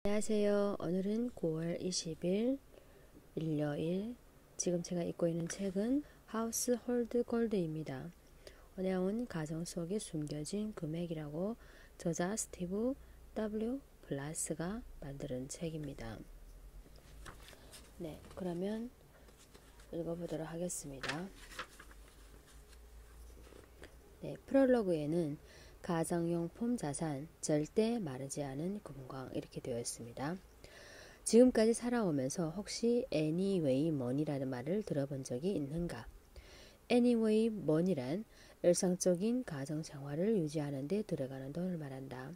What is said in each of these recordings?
안녕하세요. 오늘은 9월 20일 일요일. 지금 제가 읽고 있는 책은 하우스홀드 골드입니다. 내용은 가정 속에 숨겨진 금액이라고 저자 스티브 W. 블라스가 만든 책입니다. 네, 그러면 읽어보도록 하겠습니다. 네, 프롤로그에는 가정용품 자산, 절대 마르지 않은 금광 이렇게 되어 있습니다. 지금까지 살아오면서 혹시 anyway money라는 말을 들어본 적이 있는가? anyway money란 일상적인 가정생활을 유지하는 데 들어가는 돈을 말한다.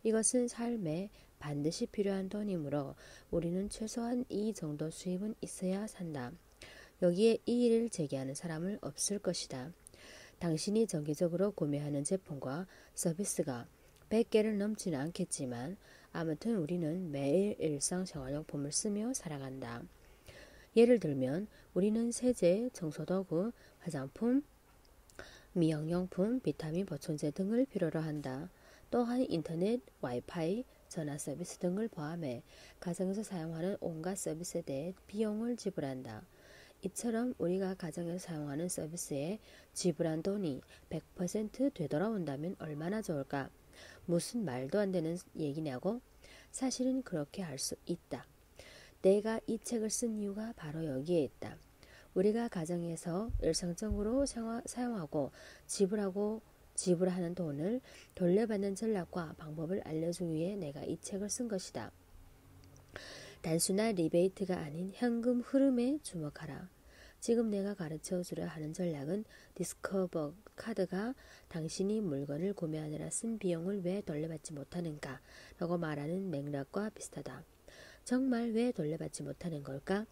이것은 삶에 반드시 필요한 돈이므로 우리는 최소한 이 정도 수입은 있어야 산다. 여기에 이의를 제기하는 사람은 없을 것이다. 당신이 정기적으로 구매하는 제품과 서비스가 100개를 넘지는 않겠지만 아무튼 우리는 매일 일상생활용품을 쓰며 살아간다. 예를 들면 우리는 세제, 청소도구, 화장품, 미용용품, 비타민 보충제 등을 필요로 한다. 또한 인터넷, 와이파이, 전화 서비스 등을 포함해 가정에서 사용하는 온갖 서비스에 대해 비용을 지불한다. 이처럼 우리가 가정에서 사용하는 서비스에 지불한 돈이 100% 되돌아온다면 얼마나 좋을까? 무슨 말도 안 되는 얘기냐고? 사실은 그렇게 할 수 있다. 내가 이 책을 쓴 이유가 바로 여기에 있다. 우리가 가정에서 일상적으로 사용하고 지불하는 돈을 돌려받는 전략과 방법을 알려주기 위해 내가 이 책을 쓴 것이다. 단순한 리베이트가 아닌 현금 흐름에 주목하라. 지금 내가 가르쳐주려 하는 전략은 디스커버 카드가 당신이 물건을 구매하느라 쓴 비용을 왜 돌려받지 못하는가 라고 말하는 맥락과 비슷하다. 정말 왜 돌려받지 못하는 걸까?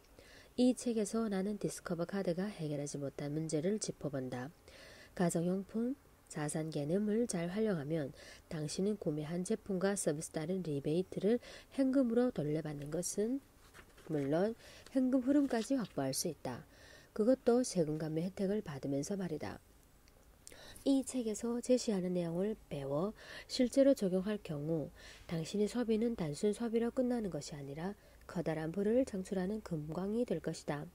이 책에서 나는 디스커버 카드가 해결하지 못한 문제를 짚어본다. 가정용품, 자산 개념을 잘 활용하면 당신은 구매한 제품과 서비스 따른 리베이트를 현금으로 돌려받는 것은 물론 현금 흐름까지 확보할 수 있다. 그것도 세금 감면 혜택을 받으면서 말이다. 이 책에서 제시하는 내용을 배워 실제로 적용할 경우 당신의 소비는 단순 소비로 끝나는 것이 아니라 커다란 부를 창출하는 금광이 될 것이다.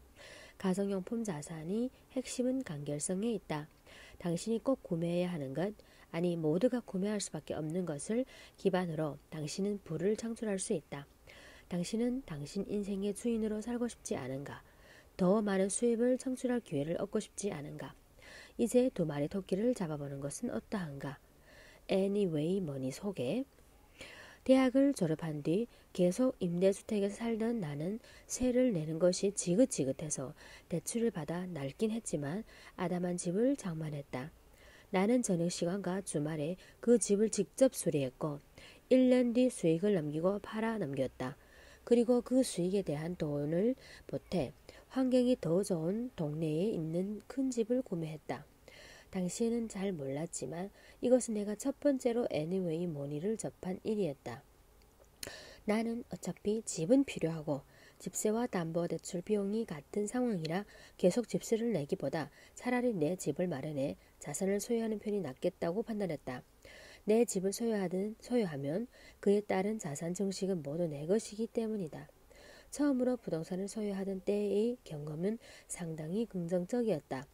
가정용품 자산이 핵심은 간결성에 있다. 당신이 꼭 구매해야 하는 것, 아니 모두가 구매할 수밖에 없는 것을 기반으로 당신은 부를 창출할 수 있다. 당신은 당신 인생의 주인으로 살고 싶지 않은가? 더 많은 수입을 창출할 기회를 얻고 싶지 않은가? 이제 두 마리 토끼를 잡아보는 것은 어떠한가? Anyway Money 소개. 대학을 졸업한 뒤 계속 임대주택에서 살던 나는 세를 내는 것이 지긋지긋해서 대출을 받아 낡긴 했지만 아담한 집을 장만했다. 나는 저녁시간과 주말에 그 집을 직접 수리했고 1년 뒤 수익을 넘기고 팔아 넘겼다. 그리고 그 수익에 대한 돈을 보태 환경이 더 좋은 동네에 있는 큰 집을 구매했다. 당시에는 잘 몰랐지만 이것은 내가 첫 번째로 애니웨이 모니를 접한 일이었다. 나는 어차피 집은 필요하고 집세와 담보대출 비용이 같은 상황이라 계속 집세를 내기보다 차라리 내 집을 마련해 자산을 소유하는 편이 낫겠다고 판단했다. 내 집을 소유하면 그에 따른 자산 증식은 모두 내 것이기 때문이다. 처음으로 부동산을 소유하던 때의 경험은 상당히 긍정적이었다.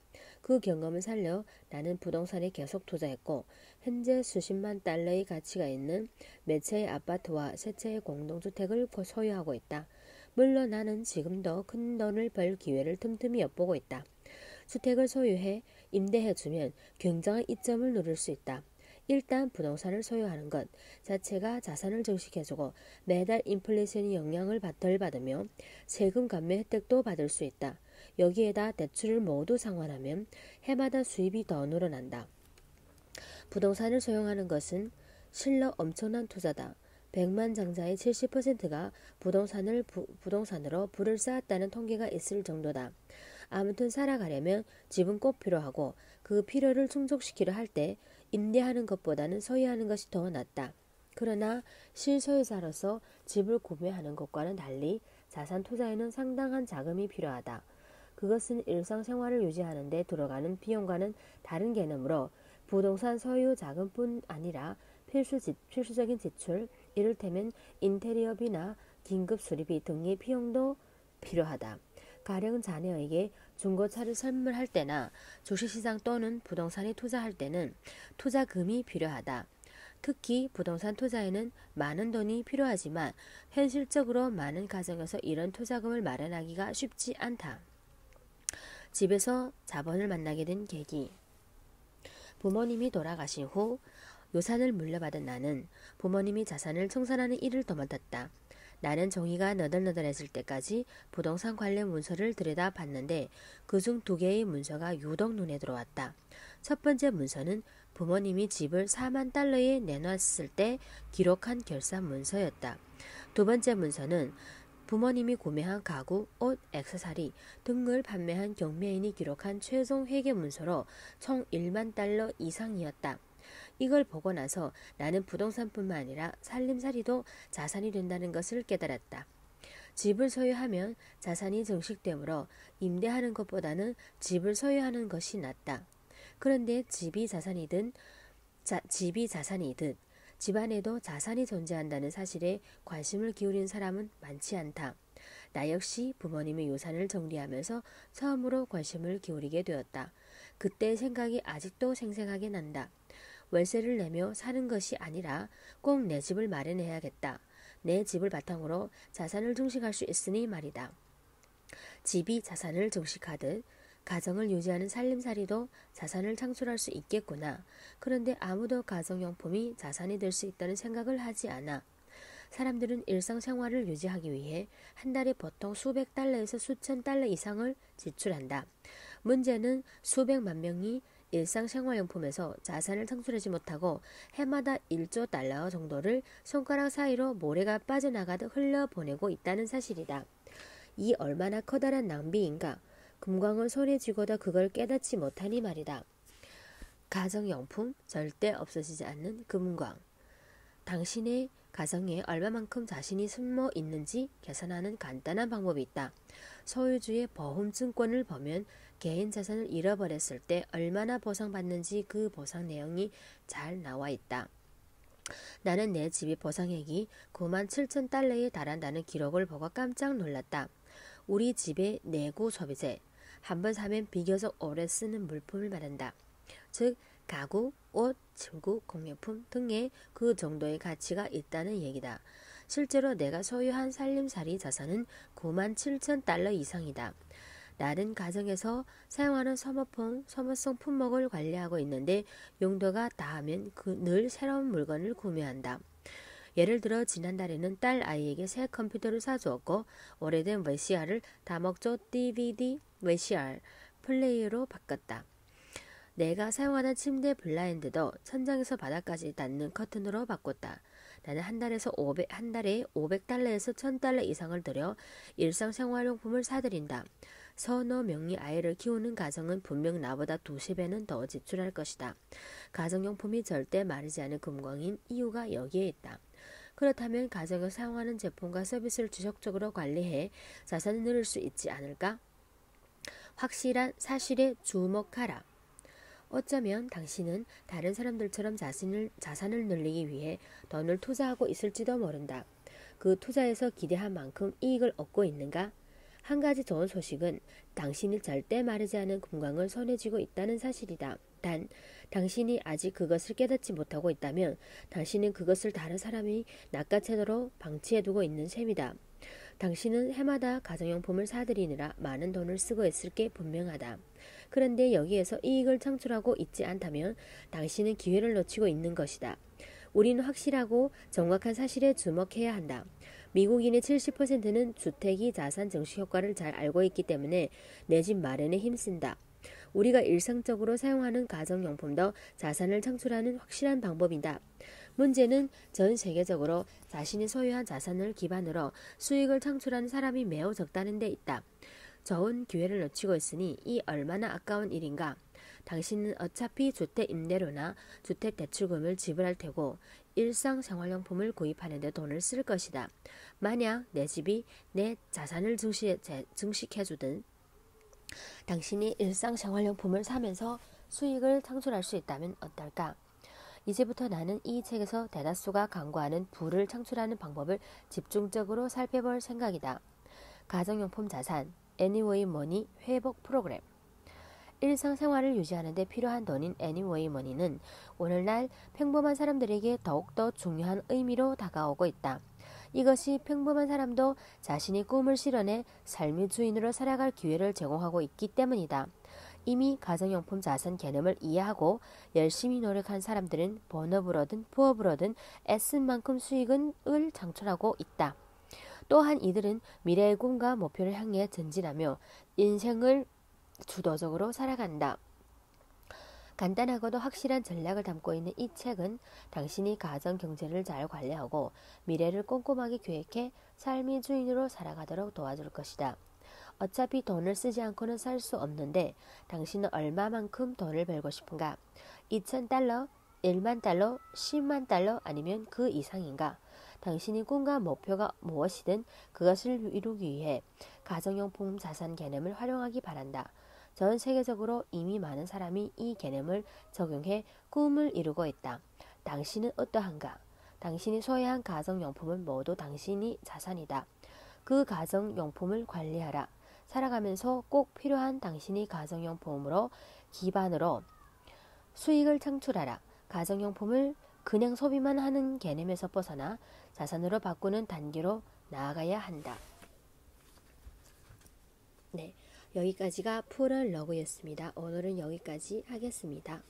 그 경험을 살려 나는 부동산에 계속 투자했고 현재 수십만 달러의 가치가 있는 몇 채의 아파트와 세 채의 공동주택을 소유하고 있다. 물론 나는 지금도 큰 돈을 벌 기회를 틈틈이 엿보고 있다. 주택을 소유해 임대해주면 굉장한 이점을 누릴 수 있다. 일단 부동산을 소유하는 것 자체가 자산을 증식해주고 매달 인플레이션의 영향을 덜 받으며 세금 감면 혜택도 받을 수 있다. 여기에다 대출을 모두 상환하면 해마다 수입이 더 늘어난다. 부동산을 소유하는 것은 실로 엄청난 투자다. 백만장자의 70%가 부동산으로 부를 쌓았다는 통계가 있을 정도다. 아무튼 살아가려면 집은 꼭 필요하고 그 필요를 충족시키려 할 때 임대하는 것보다는 소유하는 것이 더 낫다. 그러나 실소유자로서 집을 구매하는 것과는 달리 자산 투자에는 상당한 자금이 필요하다. 그것은 일상생활을 유지하는 데 들어가는 비용과는 다른 개념으로 부동산 소유 자금뿐 아니라 필수적인 지출, 이를테면 인테리어비나 긴급 수리비 등의 비용도 필요하다. 가령 자녀에게 중고차를 선물할 때나 주식시장 또는 부동산에 투자할 때는 투자금이 필요하다. 특히 부동산 투자에는 많은 돈이 필요하지만 현실적으로 많은 가정에서 이런 투자금을 마련하기가 쉽지 않다. 집에서 자본을 만나게 된 계기. 부모님이 돌아가신 후 유산을 물려받은 나는 부모님이 자산을 청산하는 일을 도맡았다. 나는 종이가 너덜너덜해질 때까지 부동산 관련 문서를 들여다봤는데 그중 2개의 문서가 유독 눈에 들어왔다. 첫 번째 문서는 부모님이 집을 4만 달러에 내놨을 때 기록한 결산 문서였다. 두 번째 문서는 부모님이 구매한 가구, 옷, 액세서리 등을 판매한 경매인이 기록한 최종 회계 문서로 총 1만 달러 이상이었다. 이걸 보고 나서 나는 부동산뿐만 아니라 살림살이도 자산이 된다는 것을 깨달았다. 집을 소유하면 자산이 증식되므로 임대하는 것보다는 집을 소유하는 것이 낫다. 그런데 집이 자산이든 집안에도 자산이 존재한다는 사실에 관심을 기울인 사람은 많지 않다. 나 역시 부모님의 유산을 정리하면서 처음으로 관심을 기울이게 되었다. 그때의 생각이 아직도 생생하게 난다. 월세를 내며 사는 것이 아니라 꼭 내 집을 마련해야겠다. 내 집을 바탕으로 자산을 증식할 수 있으니 말이다. 집이 자산을 증식하듯 가정을 유지하는 살림살이도 자산을 창출할 수 있겠구나. 그런데 아무도 가정용품이 자산이 될 수 있다는 생각을 하지 않아. 사람들은 일상생활을 유지하기 위해 한 달에 보통 수백 달러에서 수천 달러 이상을 지출한다. 문제는 수백만 명이 일상생활용품에서 자산을 창출하지 못하고 해마다 1조 달러 정도를 손가락 사이로 모래가 빠져나가듯 흘려보내고 있다는 사실이다. 이 얼마나 커다란 낭비인가. 금광을 손에 쥐고도 그걸 깨닫지 못하니 말이다. 가정용품 절대 없어지지 않는 금광. 당신의 가정에 얼마만큼 자신이 숨어 있는지 계산하는 간단한 방법이 있다. 소유주의 보험증권을 보면 개인 자산을 잃어버렸을 때 얼마나 보상받는지 그 보상 내용이 잘 나와 있다. 나는 내 집의 보상액이 9만 7천 달러에 달한다는 기록을 보고 깜짝 놀랐다. 우리 집의 내구 소비재, 한번 사면 비교적 오래 쓰는 물품을 말한다. 즉 가구, 옷, 침구, 공용품 등의 그 정도의 가치가 있다는 얘기다. 실제로 내가 소유한 살림살이 자산은 9만 7천 달러 이상이다. 나는 가정에서 사용하는 소모성 품목을 관리하고 있는데 용도가 다하면 늘 새로운 물건을 구매한다. 예를 들어 지난달에는 딸 아이에게 새 컴퓨터를 사주었고 오래된 VCR을 다목적 DVD, VCR, 플레이어로 바꿨다. 내가 사용하는 침대 블라인드도 천장에서 바닥까지 닿는 커튼으로 바꿨다. 나는 한 달에 500달러에서 1000달러 이상을 들여 일상생활용품을 사들인다. 서너 명의 아이를 키우는 가정은 분명 나보다 2~3배는 더 지출할 것이다. 가정용품이 절대 마르지 않은 금광인 이유가 여기에 있다. 그렇다면 가정에서 사용하는 제품과 서비스를 지속적으로 관리해 자산을 늘릴 수 있지 않을까? 확실한 사실에 주목하라. 어쩌면 당신은 다른 사람들처럼 자산을 늘리기 위해 돈을 투자하고 있을지도 모른다. 그 투자에서 기대한 만큼 이익을 얻고 있는가? 한 가지 좋은 소식은 당신이 절대 마르지 않은 금광을 손에 쥐고 있다는 사실이다. 단, 당신이 아직 그것을 깨닫지 못하고 있다면 당신은 그것을 다른 사람이 낚아채도록 방치해두고 있는 셈이다. 당신은 해마다 가정용품을 사들이느라 많은 돈을 쓰고 있을 게 분명하다. 그런데 여기에서 이익을 창출하고 있지 않다면 당신은 기회를 놓치고 있는 것이다. 우리는 확실하고 정확한 사실에 주목해야 한다. 미국인의 70%는 주택이 자산 증식 효과를 잘 알고 있기 때문에 내 집 마련에 힘쓴다. 우리가 일상적으로 사용하는 가정용품도 자산을 창출하는 확실한 방법이다. 문제는 전 세계적으로 자신이 소유한 자산을 기반으로 수익을 창출하는 사람이 매우 적다는 데 있다. 좋은 기회를 놓치고 있으니 이 얼마나 아까운 일인가. 당신은 어차피 주택 임대료나 주택 대출금을 지불할 테고 일상생활용품을 구입하는 데 돈을 쓸 것이다. 만약 내 집이 내 자산을 증식해주든 당신이 일상생활용품을 사면서 수익을 창출할 수 있다면 어떨까? 이제부터 나는 이 책에서 대다수가 강구하는 부를 창출하는 방법을 집중적으로 살펴볼 생각이다. 가정용품 자산, Anyway Money 회복 프로그램. 일상생활을 유지하는 데 필요한 돈인 Anyway Money는 오늘날 평범한 사람들에게 더욱더 중요한 의미로 다가오고 있다. 이것이 평범한 사람도 자신의 꿈을 실현해 삶의 주인으로 살아갈 기회를 제공하고 있기 때문이다. 이미 가정용품 자산 개념을 이해하고 열심히 노력한 사람들은 본업으로든 부업으로든 애쓴 만큼 수익을 창출하고 있다. 또한 이들은 미래의 꿈과 목표를 향해 전진하며 인생을 주도적으로 살아간다. 간단하고도 확실한 전략을 담고 있는 이 책은 당신이 가정 경제를 잘 관리하고 미래를 꼼꼼하게 계획해 삶의 주인으로 살아가도록 도와줄 것이다. 어차피 돈을 쓰지 않고는 살 수 없는데 당신은 얼마만큼 돈을 벌고 싶은가? 2,000달러, 1만 달러, 10만 달러 아니면 그 이상인가? 당신의 꿈과 목표가 무엇이든 그것을 이루기 위해 가정용품 자산 개념을 활용하기 바란다. 전 세계적으로 이미 많은 사람이 이 개념을 적용해 꿈을 이루고 있다. 당신은 어떠한가? 당신이 소유한 가정용품은 모두 당신의 자산이다. 그 가정용품을 관리하라. 살아가면서 꼭 필요한 당신의 가정용품으로 기반으로 수익을 창출하라. 가정용품을 그냥 소비만 하는 개념에서 벗어나 자산으로 바꾸는 단계로 나아가야 한다. 네, 여기까지가 프롤로그였습니다. 오늘은 여기까지 하겠습니다.